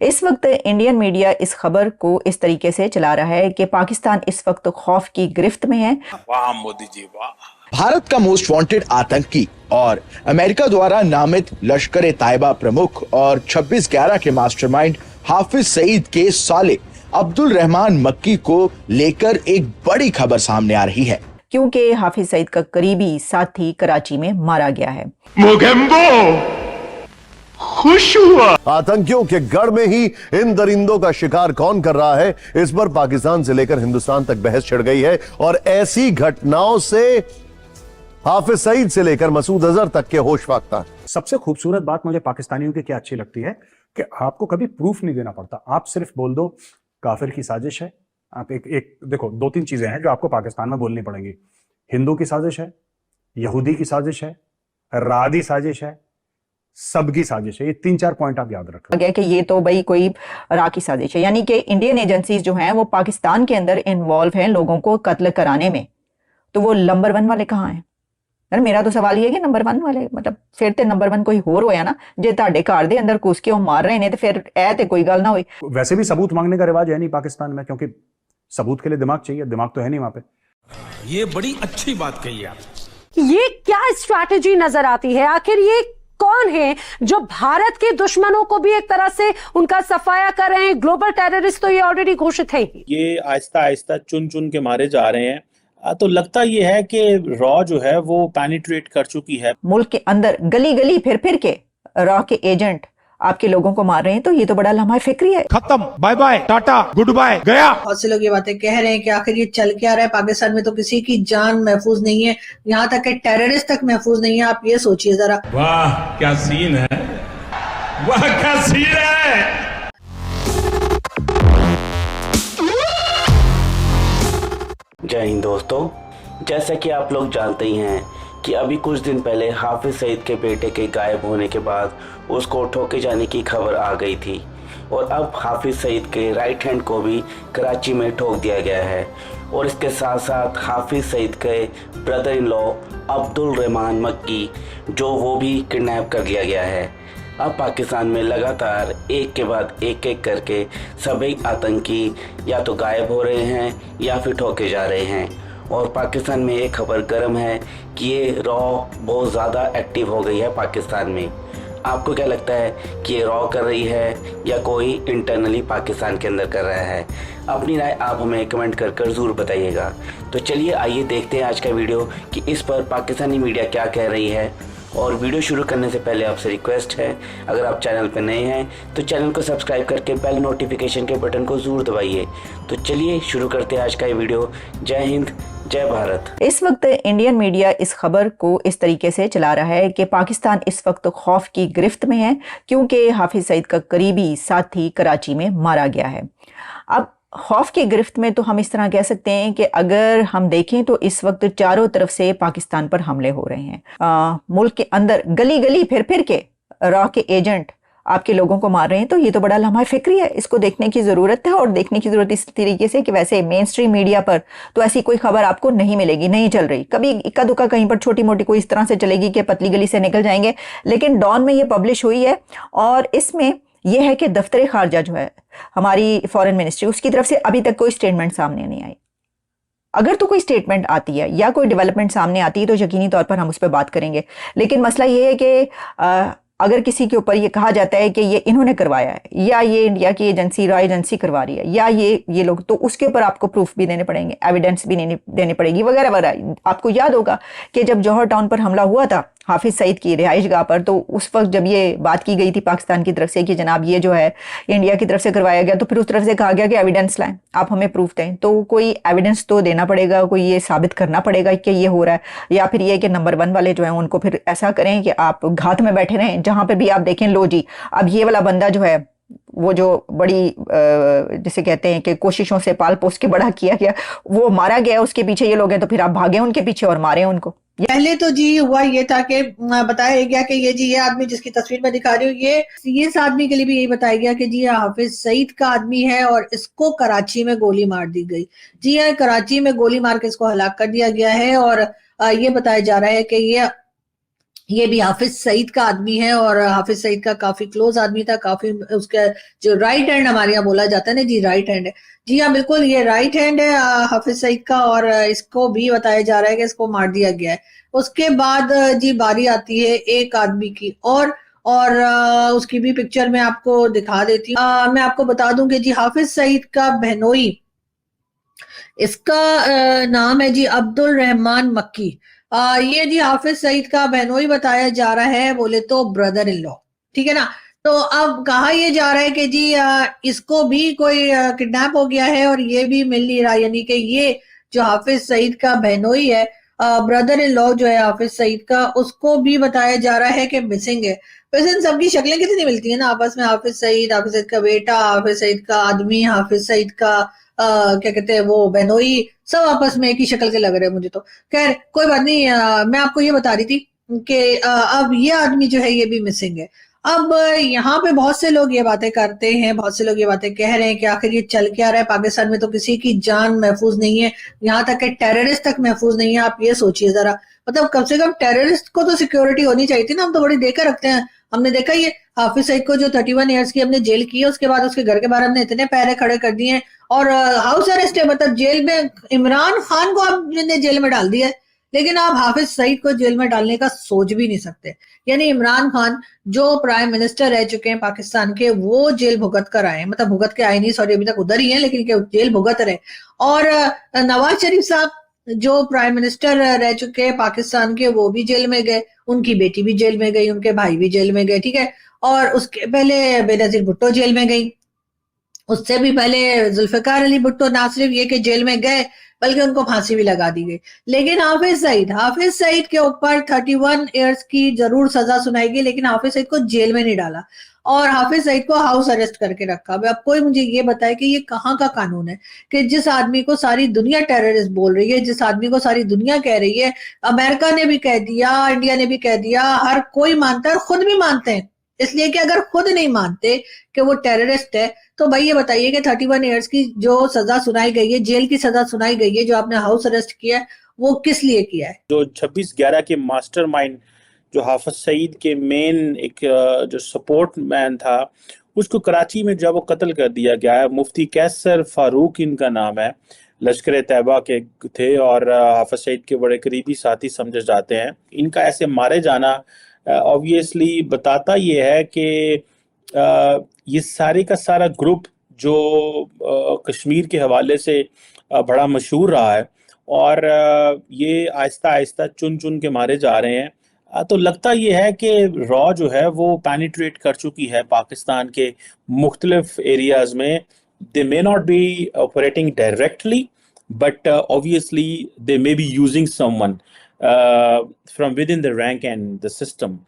इस वक्त Indian media इस खबर को इस तरीके से चला रहा है कि पाकिस्तान इस वक्त खौफ की गिरफ्त में है। वाह मोदी जी वाह। भारत का मोस्ट वांटेड आतंकी और अमेरिका द्वारा नामित लश्कर तायबा प्रमुख और 26/11 के मास्टरमाइंड हाफिज सईद के साले अब्दुल रहमान मक्की को लेकर एक बड़ी खबर सामने आ रही है, क्योंकि हाफिज सईद का करीबी साथी कराची में मारा गया है। खुश हुआ। आतंकियों के गढ़ में ही इन दरिंदों का शिकार कौन कर रहा है, इस पर पाकिस्तान से लेकर हिंदुस्तान तक बहस छिड़ गई है और ऐसी घटनाओं से हाफिज सईद से लेकर मसूद अजहर तक के होश फाख्ता है। सबसे खूबसूरत बात मुझे पाकिस्तानियों की क्या अच्छी लगती है कि आपको कभी प्रूफ नहीं देना पड़ता, आप सिर्फ बोल दो काफिर की साजिश है। आप एक देखो 2-3 चीजें हैं जो आपको पाकिस्तान में बोलनी पड़ेंगी। हिंदू की साजिश है, यहूदी की साजिश है, रादी साजिश है, सबकी साजिश है। ये 3-4 पॉइंट आप याद रखो गया कि ये तो भाई कोई रा की साजिश है, यानी कि इंडियन एजेंसीज जो हैं वो पाकिस्तान के अंदर इन्वॉल्व हैं लोगों को कत्ल कराने में। तो वो नंबर 1 वाले कहाँ हैं? यार मेरा तो सवाल ये है कि नंबर 1 वाले मतलब फिर ते नंबर 1 कोई होर होया ना, जे ਤੁਹਾਡੇ ਘਰ ਦੇ अंदर घुस के वो मार रहे हैं तो फिर ऐ ते कोई गल ना हुई। वैसे भी सबूत मांगने का रिवाज है नहीं पाकिस्तान में, क्योंकि सबूत के लिए दिमाग चाहिए, दिमाग तो है नहीं वहां पे। ये बड़ी अच्छी बात कही आप। ये क्या स्ट्रैटेजी नजर आती है? आखिर ये कौन है जो भारत के दुश्मनों को भी एक तरह से उनका सफाया कर रहे हैं? ग्लोबल टेररिस्ट तो ये ऑलरेडी घोषित है। ये आहिस्ता आहिस्ता चुन चुन के मारे जा रहे हैं। तो लगता ये है कि रॉ जो है वो पेनिट्रेट कर चुकी है। मुल्क के अंदर गली गली फिर फिर के रॉ के एजेंट आपके लोगों को मार रहे हैं, तो ये तो बड़ा लम्हा फिक्री है। खत्म, bye bye, tata, goodbye, गया। बहुत से लोग ये बातें कह रहे हैं कि आखिर ये चल क्या रहा है पाकिस्तान में, तो किसी की जान महफूज नहीं है, यहाँ तक कि टेररिस्ट तक महफूज नहीं है। आप ये सोचिए जरा। वाह क्या सीन है, वाह क्या सीन है। जय हिंद दोस्तों, जैसा कि आप लोग जानते ही हैं कि अभी कुछ दिन पहले हाफिज सईद के बेटे के गायब होने के बाद उसको ठोके जाने की खबर आ गई थी और अब हाफिज सईद के राइट हैंड को भी कराची में ठोक दिया गया है और इसके साथ साथ हाफिज सईद के brother in law Abdul Rahman मक्की जो वो भी किडनैप कर लिया गया है। अब पाकिस्तान में लगातार एक के बाद एक करके सभी आतंकी या तो गायब हो रहे हैं या फिर ठोके जा रहे हैं और पाकिस्तान में एक खबर गर्म है कि ये रॉ बहुत ज़्यादा एक्टिव हो गई है पाकिस्तान में। आपको क्या लगता है कि ये रॉ कर रही है या कोई इंटरनली पाकिस्तान के अंदर कर रहा है? अपनी राय आप हमें कमेंट कर ज़रूर बताइएगा। तो चलिए आइए देखते हैं आज का वीडियो कि इस पर पाकिस्तानी मीडिया क्या कह रही है। और वीडियो शुरू करने से पहले आपसे रिक्वेस्ट है, अगर आप चैनल पर नए हैं तो चैनल को सब्सक्राइब करके बेल नोटिफिकेशन के बटन को ज़रूर दबाइए। तो चलिए शुरू करते हैं आज का ये वीडियो। जय हिंद, जय भारत। इस वक्त इंडियन मीडिया इस खबर को इस तरीके से चला रहा है कि पाकिस्तान इस वक्त खौफ की गिरफ्त में है, क्योंकि हाफिज सईद का करीबी साथी कराची में मारा गया है। अब खौफ की गिरफ्त में तो हम इस तरह कह सकते हैं कि अगर हम देखें तो इस वक्त चारों तरफ से पाकिस्तान पर हमले हो रहे हैं। मुल्क के अंदर गली गली फिर फिर के रॉ के एजेंट आपके लोगों को मार रहे हैं, तो ये तो बड़ा लम्हा फिक्री है। इसको देखने की ज़रूरत है और देखने की ज़रूरत इस तरीके से कि वैसे मेन स्ट्रीम मीडिया पर तो ऐसी कोई खबर आपको नहीं मिलेगी, नहीं चल रही। कभी इक्का दुक्का कहीं पर छोटी मोटी कोई इस तरह से चलेगी कि पतली गली से निकल जाएंगे, लेकिन डॉन में ये पब्लिश हुई है और इसमें यह है कि दफ्तर खारजा जो है हमारी फॉरेन मिनिस्ट्री, उसकी तरफ से अभी तक कोई स्टेटमेंट सामने नहीं आई। अगर तो कोई स्टेटमेंट आती है या कोई डेवलपमेंट सामने आती है तो यकीनी तौर पर हम उस पर बात करेंगे। लेकिन मसला ये है कि अगर किसी के ऊपर ये कहा जाता है कि ये इन्होंने करवाया है या ये इंडिया की एजेंसी रॉ एजेंसी करवा रही है या ये लोग, तो उसके ऊपर आपको प्रूफ भी देने पड़ेंगे, एविडेंस भी देनी पड़ेगी वगैरह वगैरह। आपको याद होगा कि जब जौहर टाउन पर हमला हुआ था हाफिज सईद की रिहाइशगाह पर, तो उस वक्त जब ये बात की गई थी पाकिस्तान की तरफ से कि जनाब ये जो है इंडिया की तरफ से करवाया गया, तो फिर उस तरफ से कहा गया कि एविडेंस लाएं, आप हमें प्रूफ दें। तो कोई एविडेंस तो देना पड़ेगा, कोई ये साबित करना पड़ेगा कि ये हो रहा है, या फिर ये कि नंबर 1 वाले जो है उनको फिर ऐसा करें कि आप घात में बैठे रहें, जहां पर भी आप देखें लो जी अब ये वाला बंदा जो है वो जो बड़ी जिसे कहते हैं कि कोशिशों से पाल पोस के बड़ा किया गया, वो मारा गया, उसके पीछे ये लोग हैं, तो फिर आप भागे उनके पीछे और मारे उनको। पहले तो जी हुआ ये था कि बताया गया कि ये आदमी जिसकी तस्वीर मैं दिखा रही हूँ, ये इस आदमी के लिए भी यही बताया गया कि जी हाफिज सईद का आदमी है और इसको कराची में गोली मार दी गई। जी हाँ, कराची में गोली मार के इसको हलाक कर दिया गया है और ये बताया जा रहा है कि ये भी हाफिज सईद का आदमी है और हाफिज सईद का काफी क्लोज आदमी था, काफी उसका जो राइट हैंड हमारे यहाँ बोला जाता है ना जी, राइट हैंड है। जी हाँ बिल्कुल, ये राइट हैंड है हाफिज सईद का, और इसको भी बताया जा रहा है कि इसको मार दिया गया है। उसके बाद जी बारी आती है एक आदमी की, और उसकी भी पिक्चर मैं आपको दिखा देती हूँ। मैं आपको बता दूं कि जी हाफिज सईद का बहनोई, इसका नाम है जी अब्दुल रहमान मक्की। ये जी हाफिज सईद का बहनोई बताया जा रहा है, बोले तो ब्रदर इन लॉ, ठीक है ना। तो अब कहा यह जा रहा है कि जी इसको भी कोई किडनैप हो गया है और ये भी मिल नहीं रहा, यानी कि ये जो हाफिज सईद का बहनोई है, ब्रदर इन लॉ जो है हाफिज सईद का, उसको भी बताया जा रहा है कि मिसिंग है। वैसे इन सबकी शक्लें कितनी मिलती है ना आपस में, हाफिज सईद का बेटा, हाफिज सईद का आदमी, हाफिज सईद का क्या कहते हैं वो बहनोई, सब आपस में एक ही शक्ल के लग रहे हैं मुझे तो। खैर कोई बात नहीं, मैं आपको ये बता रही थी कि अब ये आदमी जो है ये भी मिसिंग है। अब यहाँ पे बहुत से लोग ये बातें करते हैं, बहुत से लोग ये बातें कह रहे हैं कि आखिर ये चल क्या रहा है पाकिस्तान में, तो किसी की जान महफूज नहीं है, यहाँ तक कि टेररिस्ट तक महफूज नहीं है। आप ये सोचिए जरा, मतलब कम से कम टेररिस्ट को तो सिक्योरिटी होनी चाहिए थी ना, हम तो बड़ी देकर रखते हैं। हमने देखा ये हाफिज सईद को जो 31 ईयर्स की हमने जेल की है, उसके बाद उसके घर के बाहर हमने इतने पैरे खड़े कर दिए हैं, और हाउस अरेस्ट है, मतलब जेल में इमरान खान को आपने जेल में डाल दिया है, लेकिन आप हाफिज सईद को जेल में डालने का सोच भी नहीं सकते। यानी इमरान खान जो प्राइम मिनिस्टर रह चुके हैं पाकिस्तान के, वो जेल भुगत कर आए, मतलब भुगत के आए नहीं, सॉरी अभी तक उधर ही है, लेकिन जेल भुगत रहे। और नवाज शरीफ साहब जो प्राइम मिनिस्टर रह चुके हैं पाकिस्तान के, वो भी जेल में गए, उनकी बेटी भी जेल में गई, उनके भाई भी जेल में गए, ठीक है। और उसके पहले बेनजीर भुट्टो जेल में गई, उससे भी पहले जुल्फिकार अली भुट्टो ना सिर्फ ये कि जेल में गए बल्कि उनको फांसी भी लगा दी गई। लेकिन हाफिज सईद के ऊपर 31 इयर्स की जरूर सजा सुनाई गई, लेकिन हाफिज सईद को जेल में नहीं डाला और हाफिज सईद को हाउस अरेस्ट करके रखा। अब कोई मुझे ये बताए कि ये कहाँ का कानून है कि जिस आदमी को सारी दुनिया टेररिस्ट बोल रही है, जिस आदमी को सारी दुनिया कह रही है, अमेरिका ने भी कह दिया, इंडिया ने भी कह दिया, हर कोई मानता है और खुद भी मानते हैं, इसलिए कि अगर खुद नहीं मानते कि वो टेररिस्ट है, तो भाई ये बताइए कि 31 इयर्स की जो सजा सुनाई गई है, जेल की सजा सुनाई गई है, जो आपने हाउस अरेस्ट किया है, वो किस लिए किया है? जो 26/11 के मास्टरमाइंड, जो हाफिज सईद के मेन एक जो सपोर्ट मैन था, उसको कराची में जब वो कत्ल कर दिया गया है। मुफ्ती कैसर फारूक इनका नाम है, लश्कर तैयबा के थे और हाफिज सईद के बड़े करीबी साथी समझे जाते हैं। इनका ऐसे मारे जाना ऑब्वियसली बताता ये है कि ये सारे का सारा ग्रुप जो कश्मीर के हवाले से बड़ा मशहूर रहा है और ये आहिस्ता आहिस्ता चुन चुन के मारे जा रहे हैं। तो लगता ये है कि रॉ जो है वो पेनिट्रेट कर चुकी है पाकिस्तान के मुख्तलिफ एरियाज में। They may not be operating directly, but obviously they may be using someone from within the rank and the system